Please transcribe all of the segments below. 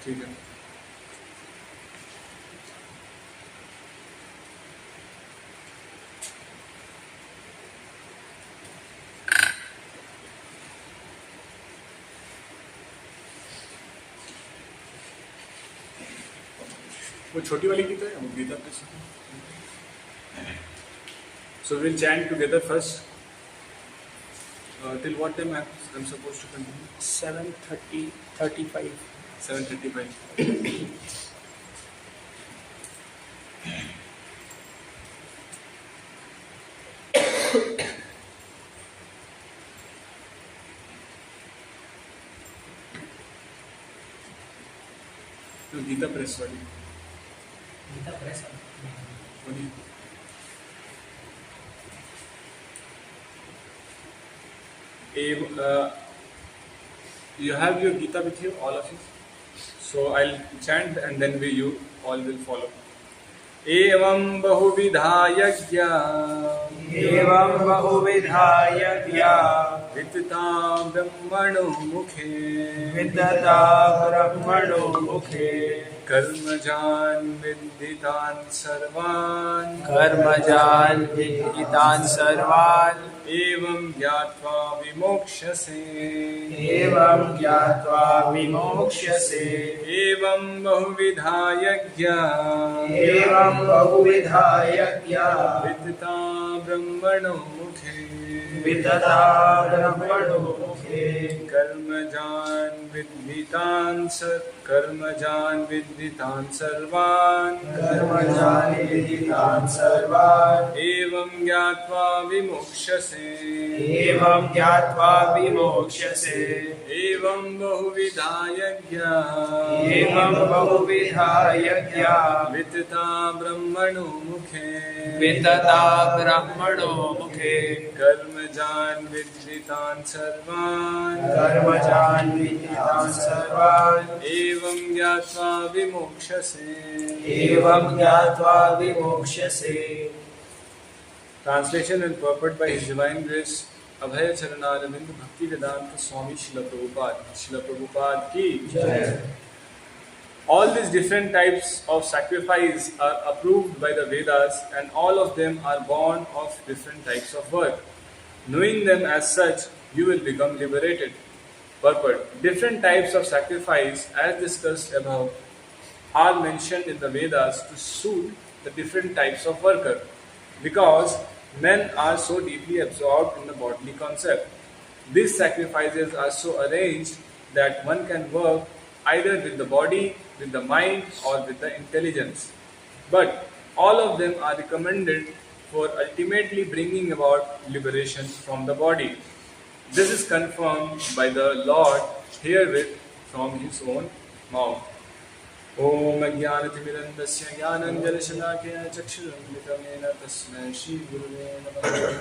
ठीक है। वो छोटी वाली गीता है, वो Gita Press. So we'll chant together first. Till what time I'm supposed to continue? 7:30, 35. 7:35. तो गीता प्रेस वाली बोलिए। You have your Gita with you, all of you. So I'll chant and then you all will follow. Evam bahuvidha yajna Evam bahuvidha yajna vidita brahmano mukhe vidata brahmano mukhe karmajan viditan sarvan evam gyatva vimokshase evam bahuvidha yajna evam bahuvidha yajna vidita brahmano mukhe कर्मजान विद्धितान सर्वान एवं ज्ञात्वा विमोक्ष्यसे एवं बहुविधा यज्ञा वितता ब्रह्मणो मुखे कर्मजान विद्धितान सर्वान एवं ज्ञात्वा विमोक्ष्यसे Translation and purport by His Divine Grace Abhay Charanaravind Bhakti Vedanta Swami Srila Prabhupada ki Jai. All these different types of sacrifice are approved by the Vedas, and all of them are born of different types of work. Knowing them as such, you will become liberated. Purport. Different types of sacrifice, as discussed above, are mentioned in the Vedas to suit the different types of worker, because men are so deeply absorbed in the bodily concept. These sacrifices are so arranged that one can work either with the body, with the mind, or with the intelligence. But all of them are recommended for ultimately bringing about liberation from the body. This is confirmed by the Lord herewith from His own mouth. Om Ajnanatimirandasya Jnananjalashalakhya Chakshurumritamena Tasmai Shri Gurave Namaha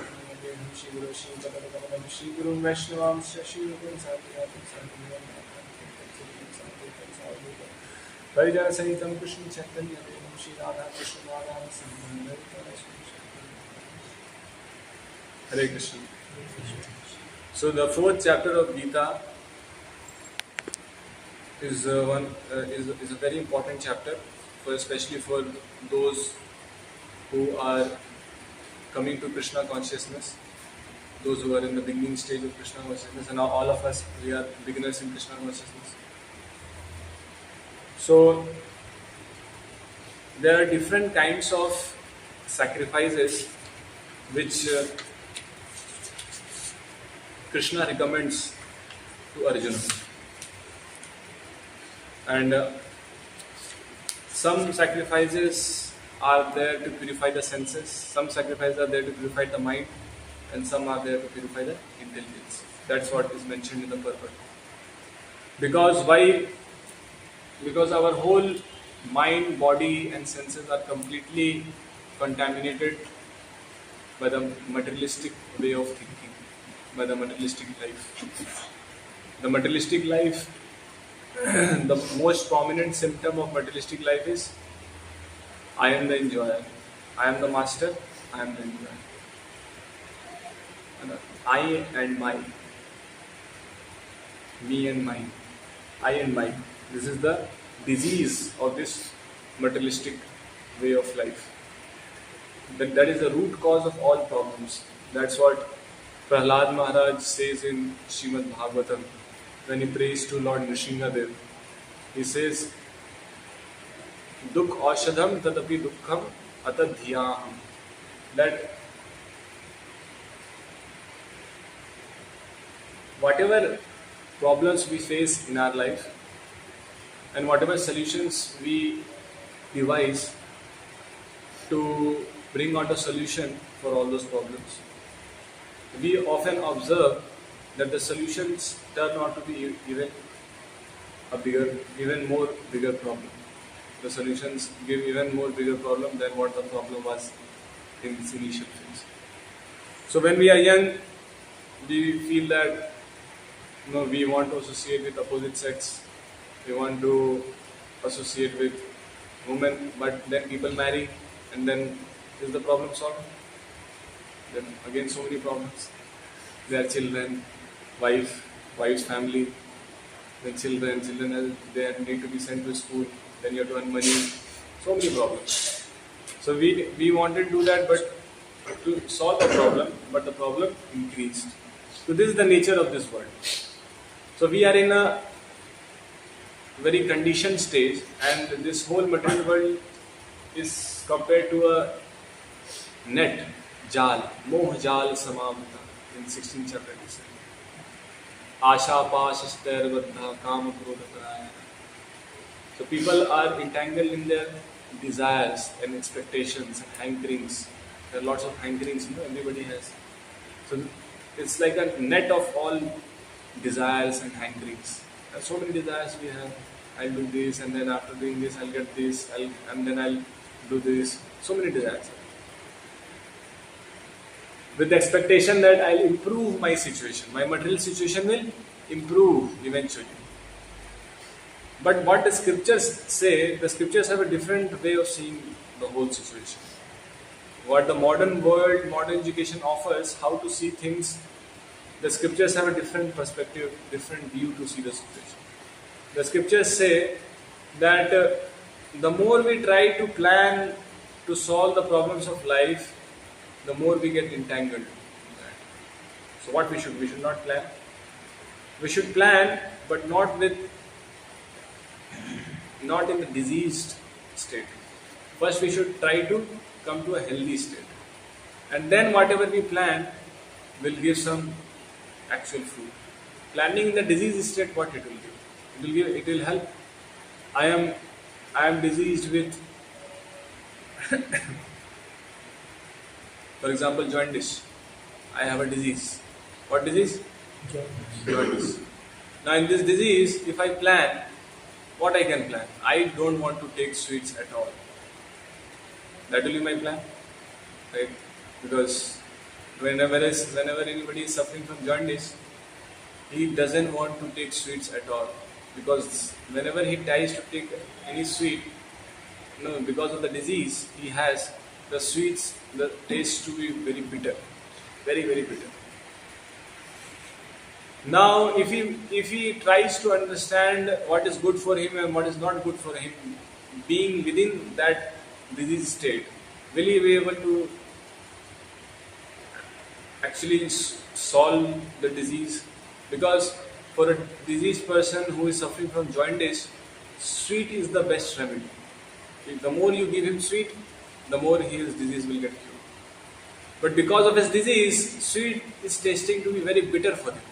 Shri Guru Shri Padakamalam Shri Guru Vaishnava Shri Guru Satyam Vaijana Sahitam Krishna Chaitanya Shri Radha Krishna Radha Hare Krishna. So the fourth chapter of Gita is a very important chapter, especially for those who are coming to Krishna consciousness, those who are in the beginning stage of Krishna consciousness, and now all of us, we are beginners in Krishna consciousness. So there are different kinds of sacrifices which Krishna recommends to Arjuna. And some sacrifices are there to purify the senses, some sacrifices are there to purify the mind, and some are there to purify the intelligence. That's what is mentioned in the purport. Because why? Because our whole mind, body and senses are completely contaminated by the materialistic way of thinking, by the materialistic life. The materialistic life, the most prominent symptom of materialistic life is I am the enjoyer, I am the master, I am the enjoyer. I and mine, me and mine, I and mine. This is the disease of this materialistic way of life. That is the root cause of all problems. That's what Prahlad Maharaj says in Srimad Bhagavatam when he prays to Lord Nrsingadev. He says, Dukh aushadham tadapi dukkham atadhyaham. That whatever problems we face in our life and whatever solutions we devise to bring out a solution for all those problems, we often observe that the solutions turn out to be even more bigger problem. The solutions give even more bigger problem than what the problem was in its initial phase. So when we are young, we feel that we want to associate with opposite sex, we want to associate with women, but then people marry, and then is the problem solved? Then again so many problems. Their children, wife's family, then children they need to be sent to school, then you have to earn money, so many problems. So we wanted to do that, but to solve the problem, but the problem increased. So this is the nature of this world. So we are in a very conditioned stage, and this whole material world is compared to a net, jal, moh jal samavita, in 16th chapter it says. Asha pashaster vaddha kama krodha paraya. So people are entangled in their desires and expectations and hankerings. There are lots of hankerings, everybody has. So it's like a net of all desires and hankerings. There are so many desires we have. I'll do this, and then after doing this, I'll get this, and then I'll do this. So many desires. With the expectation that I'll improve my situation. My material situation will improve eventually. But what the scriptures say, the scriptures have a different way of seeing the whole situation. What the modern world, modern education offers, how to see things, the scriptures have a different perspective, different view to see the situation. The scriptures say that the more we try to plan to solve the problems of life, the more we get entangled in that. So what we should not plan. We should plan, but not in the diseased state. First we should try to come to a healthy state. And then whatever we plan will give some actual fruit. Planning in the diseased state, what it will give? It will help. I am diseased with for example, jaundice. I have a disease. What disease? Jaundice. Now in this disease, if I plan, what I can plan? I don't want to take sweets at all. That will be my plan, right? Because whenever anybody is suffering from jaundice, he doesn't want to take sweets at all. Because whenever he tries to take any sweet, because of the disease he has, the sweets, the taste to be very bitter, very, very bitter. Now, if he tries to understand what is good for him and what is not good for him, being within that disease state, will he be able to actually solve the disease? Because for a diseased person who is suffering from jaundice, sweet is the best remedy. The more you give him sweet, the more his disease will get cured. But because of his disease, sweet is tasting to be very bitter for him.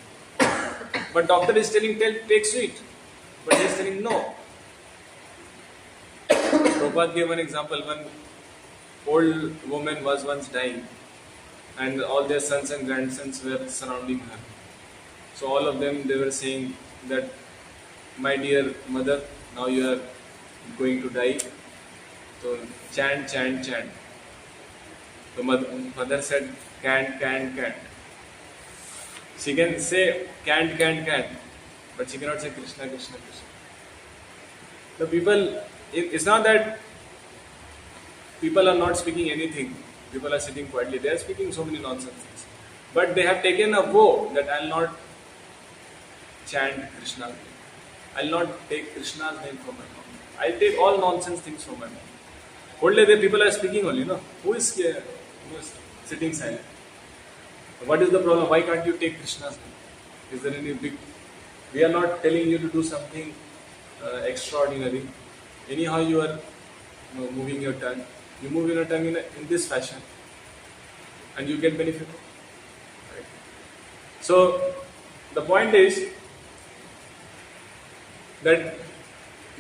But doctor is telling, take sweet. But he is telling no. Prabhupada gave one example. One old woman was once dying, and all their sons and grandsons were surrounding her. So all of them, they were saying that, my dear mother, now you are going to die. So chant, chant, chant. The mother said, can't. She can say can't, but she cannot say Krishna, Krishna, Krishna. The people, it's not that people are not speaking anything. People are sitting quietly. They are speaking so many nonsense things. But they have taken a vow that I will not chant Krishna. I'll not take Krishna's name from my mouth. I'll take all nonsense things from my mouth. Only the people are speaking only, no? Who is sitting silent? What is the problem? Why can't you take Krishna's name? Is there any big... We are not telling you to do something extraordinary. Anyhow, you are moving your tongue. You move your tongue in this fashion, and you get benefit. Right? So, the point is that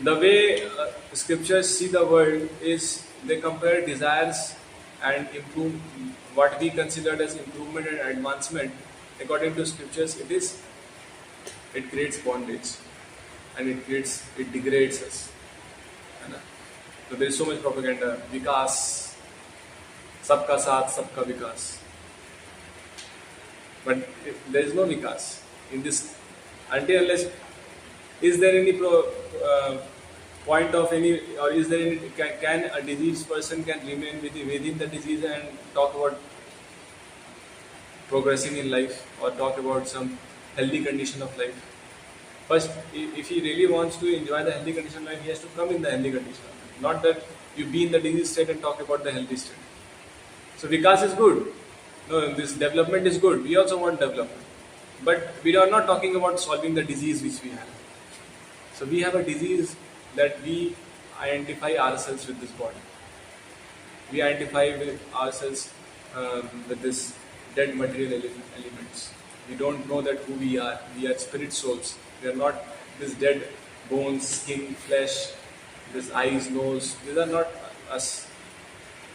the way scriptures see the world is they compare desires and improve what we considered as improvement and advancement. According to scriptures, it creates bondage, and it degrades us. है ना? So there is so much propaganda. Vikas, sabka saath, sabka vikas. But there is no vikas in this until unless. Is there any point of any, or is there any, can a diseased person can remain within the disease and talk about progressing in life or talk about some healthy condition of life? First, if he really wants to enjoy the healthy condition of life, he has to come in the healthy condition of life. Not that you be in the disease state and talk about the healthy state. So Vikas is good. No, this development is good. We also want development. But we are not talking about solving the disease which we have. So we have a disease that we identify ourselves with this body. We identify with ourselves with this dead material elements. We don't know that who we are. We are spirit souls. We are not this dead bones, skin, flesh, this eyes, nose. These are not us.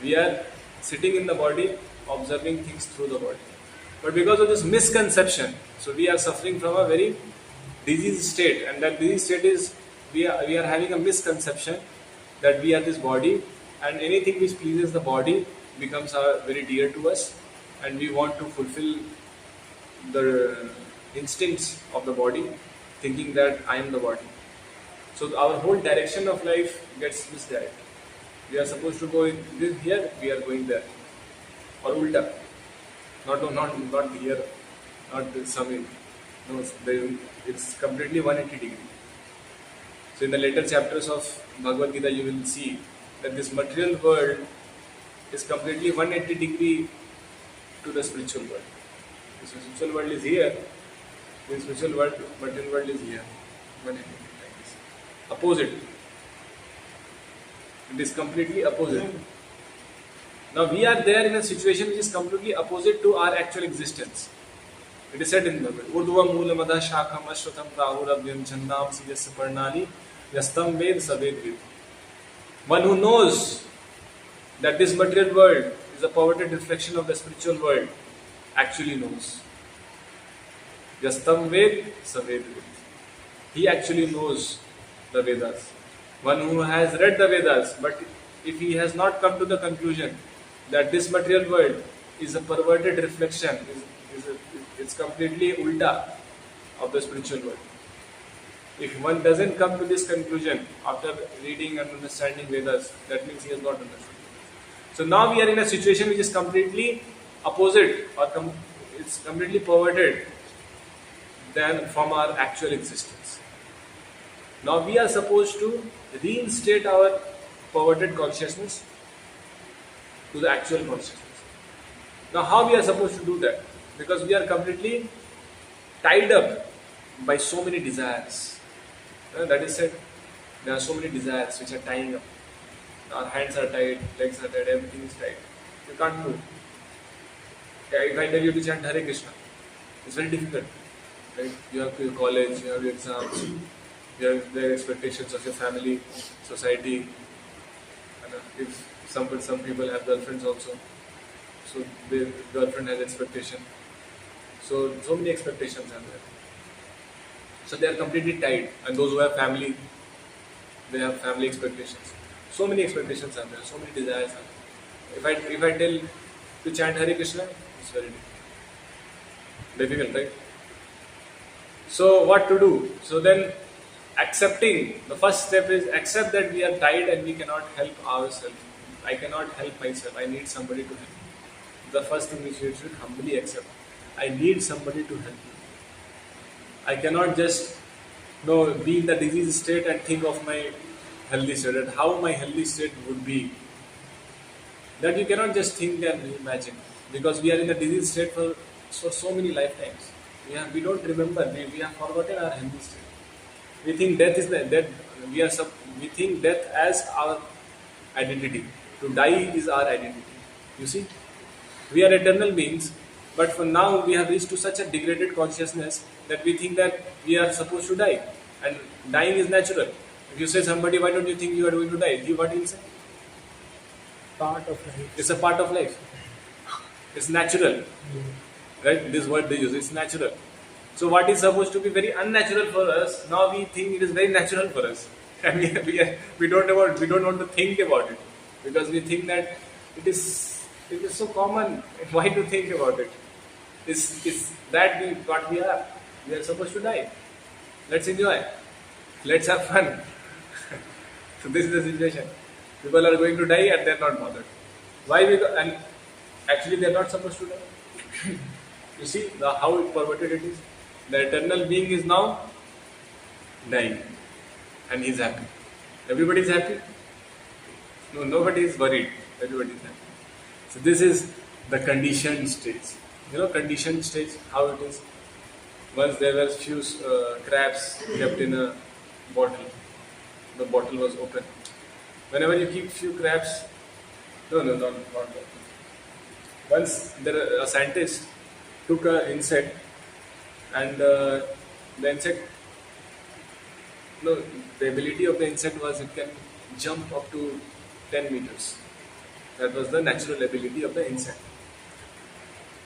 We are sitting in the body, observing things through the body. But because of this misconception, so we are suffering from a very disease state, and that disease state is we are having a misconception that we are this body, and anything which pleases the body becomes very dear to us, and we want to fulfill the instincts of the body, thinking that I am the body. So our whole direction of life gets misdirected. We are supposed to go in this here, we are going there, or ulta, not here, not this something. No, it's completely 180 degree. So in the later chapters of Bhagavad Gita, you will see that this material world is completely 180 degree to the spiritual world. The spiritual world is here, the spiritual world, material world is here. 180 degree like this. Opposite. It is completely opposite. Now we are there in a situation which is completely opposite to our actual existence. It is said in the Urdhva Moola Madha Shakham Ashwatam Prahurabhyam Chandam Siyasya Parnani Yastam Ved Saved Vid. One who knows that this material world is a perverted reflection of the spiritual world actually knows. Yastam Ved Saved Vid. He actually knows the Vedas. One who has read the Vedas, but if he has not come to the conclusion that this material world is a perverted reflection, it's completely ulta of the spiritual world. If one doesn't come to this conclusion after reading and understanding Vedas, that means he has not understood. So now we are in a situation which is completely opposite, or it's completely perverted than from our actual existence. Now we are supposed to reinstate our perverted consciousness to the actual consciousness. Now how we are supposed to do that? Because we are completely tied up by so many desires. That is said, there are so many desires which are tying up. Our hands are tied, legs are tied, everything is tied. You can't move. If I tell you to chant Hare Krishna, it's very difficult. Right? You have your college, you have your exams, you have the expectations of your family, society. And if some people have girlfriends also, so their girlfriend has expectation. So many expectations are there. So they are completely tied. And those who have family, they have family expectations. So many expectations are there. So many desires are there. If I tell to chant Hare Krishna, it's very difficult, right? So what to do? So then accepting, the first step is accept that we are tied and we cannot help ourselves. I cannot help myself. I need somebody to help me. The first thing which you should humbly accept. I need somebody to help me. I cannot just no, be in the disease state and think of my healthy state, and how my healthy state would be. That you cannot just think and imagine, because we are in the disease state for so many lifetimes. We don't remember. We have forgotten our healthy state. We think death is the death. We think death as our identity. To die is our identity. You see, we are eternal beings, but for now we have reached to such a degraded consciousness that we think that we are supposed to die, and dying is natural. If you say somebody, why don't you think you are going to die? What will say? Part of life. It's a part of life. It's natural, right? This word they use. It's natural. So what is supposed to be very unnatural for us, now we think it is very natural for us, and we don't want to think about it, because we think that it is so common. Why to think about it? It's that what we are. We are supposed to die. Let's enjoy. Let's have fun. So this is the situation. People are going to die and they're not bothered. Why? And actually they're not supposed to die. You see how perverted it is. The eternal being is now dying, and he's happy. Everybody is happy. No, nobody is worried. Everybody is happy. So this is the conditioned stage. Conditioned stage, how it is. Once there were few crabs kept in a bottle. The bottle was open. Whenever you keep few crabs, not bottle. Once a scientist took an insect, and the insect, the ability of the insect was it can jump up to 10 meters. That was the natural ability of the insect.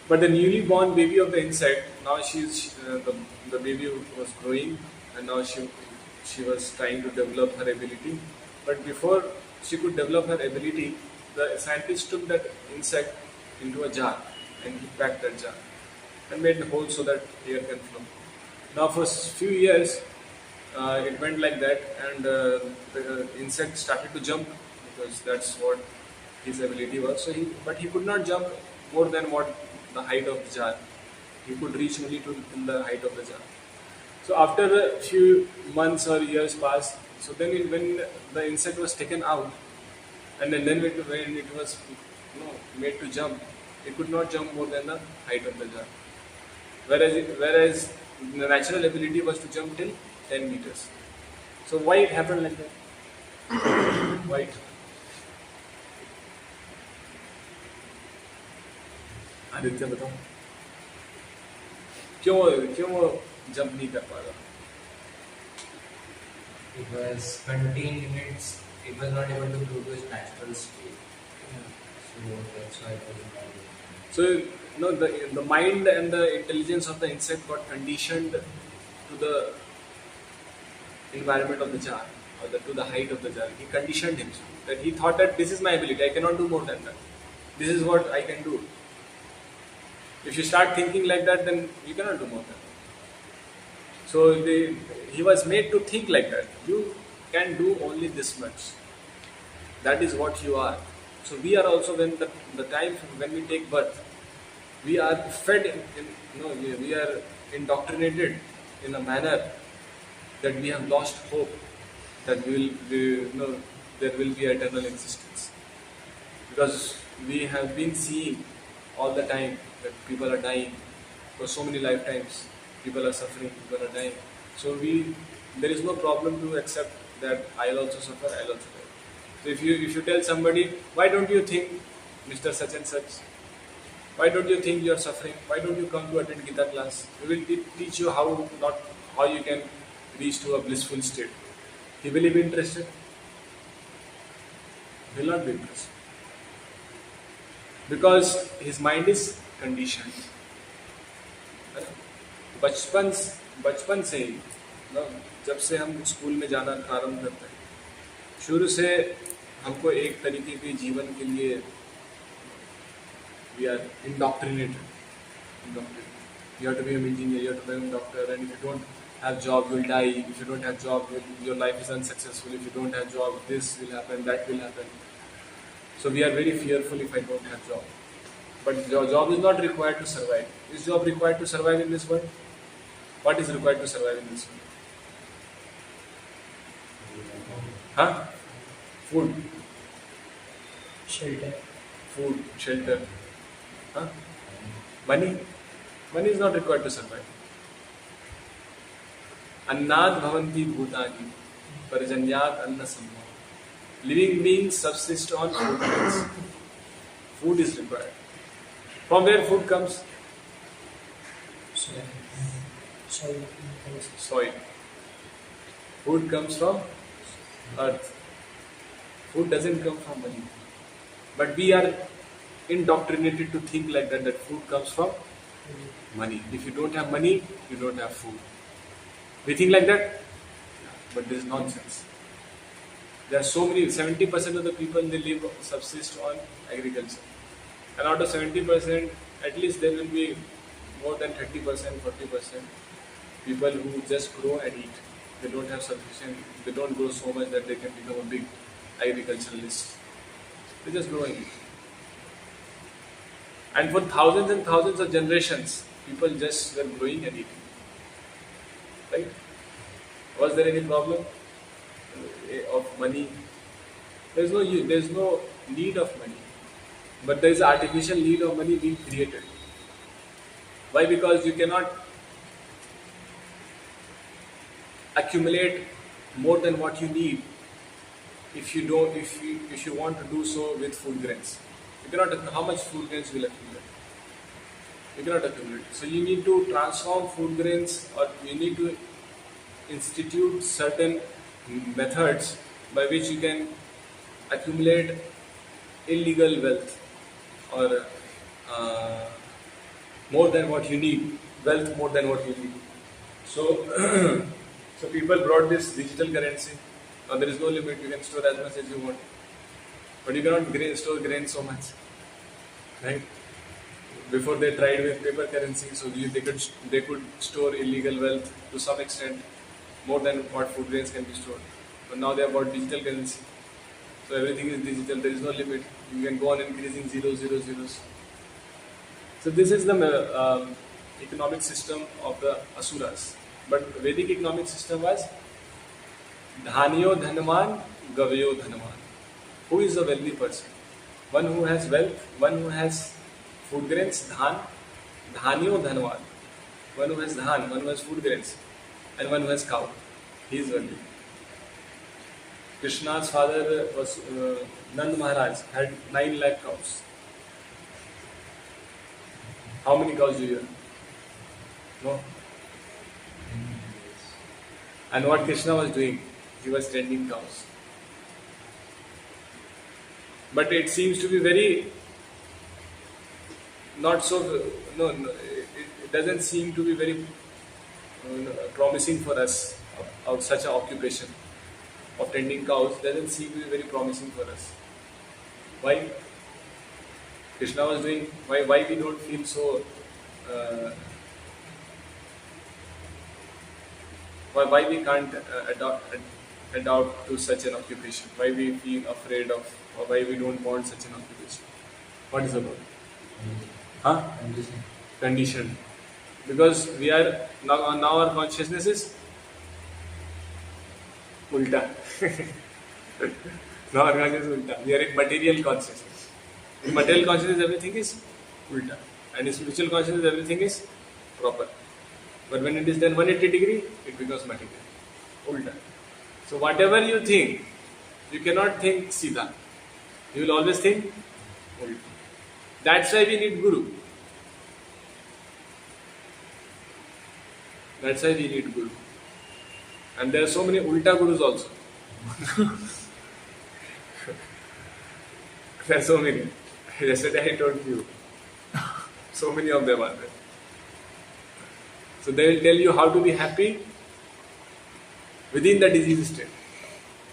But the newly born baby of the insect, now the baby was growing, and now she was trying to develop her ability. But before she could develop her ability, the scientist took that insect into a jar, and he packed that jar and made a hole so that air can flow. Now for few years, it went like that, and the insect started to jump, because that's what his ability was. But he could not jump more than what the height of the jar. He could reach only in the height of the jar. So after a few months or years passed, so then when the insect was taken out, and then when it was made to jump, it could not jump more than the height of the jar. Whereas the natural ability was to jump till 10 meters. So why it happened like that? Why? Aditya बताओ, क्यों वो jump नहीं कर पा रहा? It was contained in its. It was not able to go to its natural state. So that's why it was not able. So the mind and the intelligence of the insect got conditioned to the environment of the jar, or to the height of the jar. He conditioned himself that he thought that this is my ability. I cannot do more than that. This is what I can do. If you start thinking like that, then you cannot do more than that. So he was made to think like that. You can do only this much. That is what you are. So we are also, when the time when we take birth, we are fed we are indoctrinated in a manner that we have lost hope that there will be eternal existence, because we have been seeing all the time that people are dying for so many lifetimes. People are suffering, people are dying. So there is no problem to accept that I'll also suffer, I'll also die. So if you tell somebody, why don't you think, Mr. Such and Such, why don't you think you are suffering? Why don't you come to attend Gita class? We will teach you how you can reach to a blissful state. He will be interested? He will not be interested. Because his mind is conditioned. बचपन से ही जब से हम school में जाना प्रारंभ करते हैं, शुरू से हमको एक तरीके के जीवन के लिए we are indoctrinated. You have to be an engineer, you have to be a doctor, and if you don't have job, you will die. If you don't have job, your life is unsuccessful. If you don't have job, this will happen, that will happen. So we are very fearful if I don't have job. But job is not required to survive. Is job required to survive in this world? What is required to survive in this world? Huh? Food. Shelter. Food, shelter. Huh? Money. Money is not required to survive. Annad bhavanti bhutani. Parajanyat anna sambhav. Living beings subsist on food grains. Food is required. From where food comes? Soil. Soil. Soil. Food comes from earth. Food doesn't come from money. But we are indoctrinated to think like that food comes from money. If you don't have money, you don't have food. We think like that, but this is nonsense. There are so many, 70% of the people they live subsist on agriculture. And out of 70%, at least there will be more than 30%, 40% people who just grow and eat. They don't have sufficient, they don't grow so much that they can become a big agriculturalist. They just grow and eat. And for thousands and thousands of generations, people just were growing and eating. Right? Was there any problem of money? There's no need of money. But there is artificial need of money being created. Why? Because you cannot accumulate more than what you need if you want to do so with food grains. You cannot. How much food grains will accumulate? You cannot accumulate. So you need to transform food grains, or you need to institute certain methods by which you can accumulate illegal wealth, or more than what you need, wealth more than what you need. So, so people brought this digital currency. Now there is no limit. You can store as much as you want, but you cannot store grain so much, right? Before they tried with paper currency, so they could store illegal wealth to some extent, more than what food grains can be stored. But now they have got digital currency, so everything is digital. There is no limit. You can go on increasing zeros. So this is the economic system of the asuras. But Vedic economic system was Dhaniyo Dhanvan, Gavayo Dhanvan. Who is a wealthy person? One who has wealth, one who has food grains, Dhan, Dhaniyo Dhanvan. One who has Dhan, one who has food grains, and one who has cow. He is wealthy. Krishna's father was Nand Maharaj, had 9 lakh cows. How many cows do you have? No. And what Krishna was doing, he was tending cows. But it seems to be very not so. It doesn't seem to be very promising for us of such an occupation of tending cows. Doesn't seem to be very promising for us. Why? Krishna was doing. Why we don't feel so? Why we can't adopt to such an occupation? Why we feel afraid of, or why we don't want such an occupation? What is about? Huh? Conditioned. Because we are now our consciousness is ulta. Now our consciousness is ulta. We are in material consciousness. In material consciousness, everything is ulta, and in spiritual consciousness, everything is proper. But when it is done 180 degree, it becomes material. Ulta. So whatever you think, you cannot think Siddha. You will always think Ulta. That's why we need Guru. That's why we need Guru. And there are so many Ulta Gurus also. There are so many. Yesterday I told you. So many of them are there. So they will tell you how to be happy within the disease state.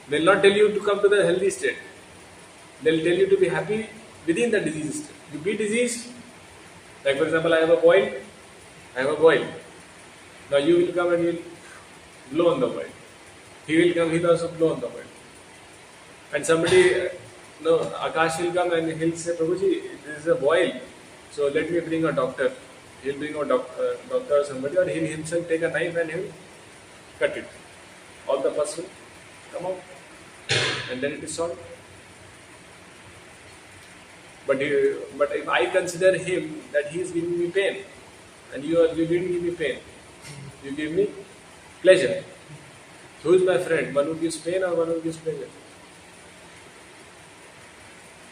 They will not tell you to come to the healthy state. They will tell you to be happy within the disease state. You be diseased. Like for example, I have a boil. Now you will come and you will blow on the boil. He will come, he will also blow on the boil. And somebody, Akash will come and he'll say, Prabhuji, this is a boil. So let me bring a doctor. He'll bring a doctor or somebody, or he'll himself take a knife and he'll cut it. All the pus will come out, and then it is solved. But if I consider him that he is giving me pain, and you didn't give me pain, you give me pleasure. Who is my friend? One who gives pain or one who gives pleasure?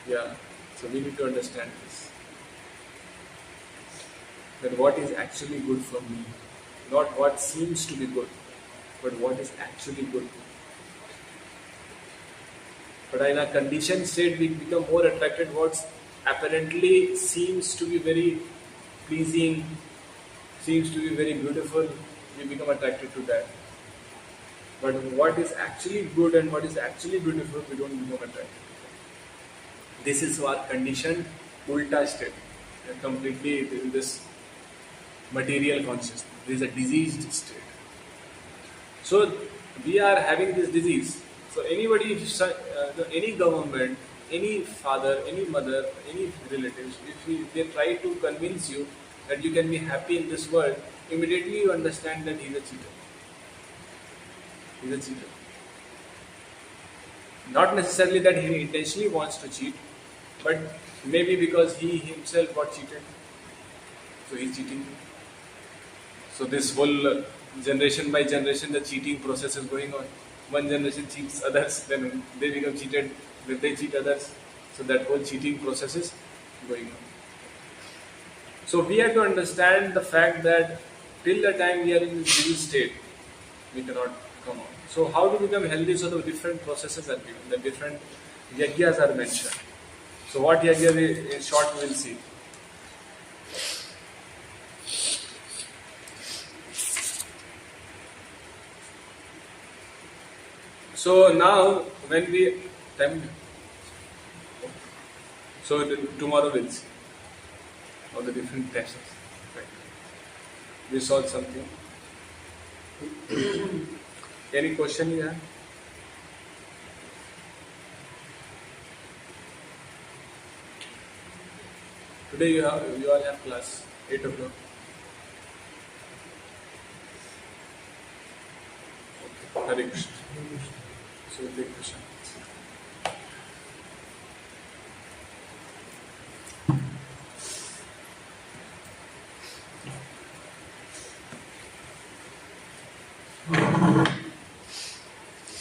Yeah. So we need to understand this. That what is actually good for me, not what seems to be good, but what is actually good. But in a conditioned state, we become more attracted what apparently seems to be very pleasing, seems to be very beautiful. We become attracted to that. But what is actually good and what is actually beautiful, we don't become attracted. This is our conditioned ulta state. We are completely in this material consciousness. This is a diseased state. So we are having this disease. So anybody, any government, any father, any mother, any relatives, if they try to convince you that you can be happy in this world, immediately you understand that he is a cheater. He is a cheater. Not necessarily that he intentionally wants to cheat, but maybe because he himself got cheated. So he is cheating. So this whole generation by generation, the cheating process is going on. One generation cheats others, then they become cheated, then they cheat others. So that whole cheating process is going on. So we have to understand the fact that till the time we are in this disease state, we cannot come out. So how to become healthy? So the different processes are given, the different yagyas are mentioned. So what yagya in short we will see. So now when we tomorrow we'll see all the different tests. Right. We solved something. Any question you have? Today you all have class 8 o'clock. Okay. Hare Krishna. So take Krishna.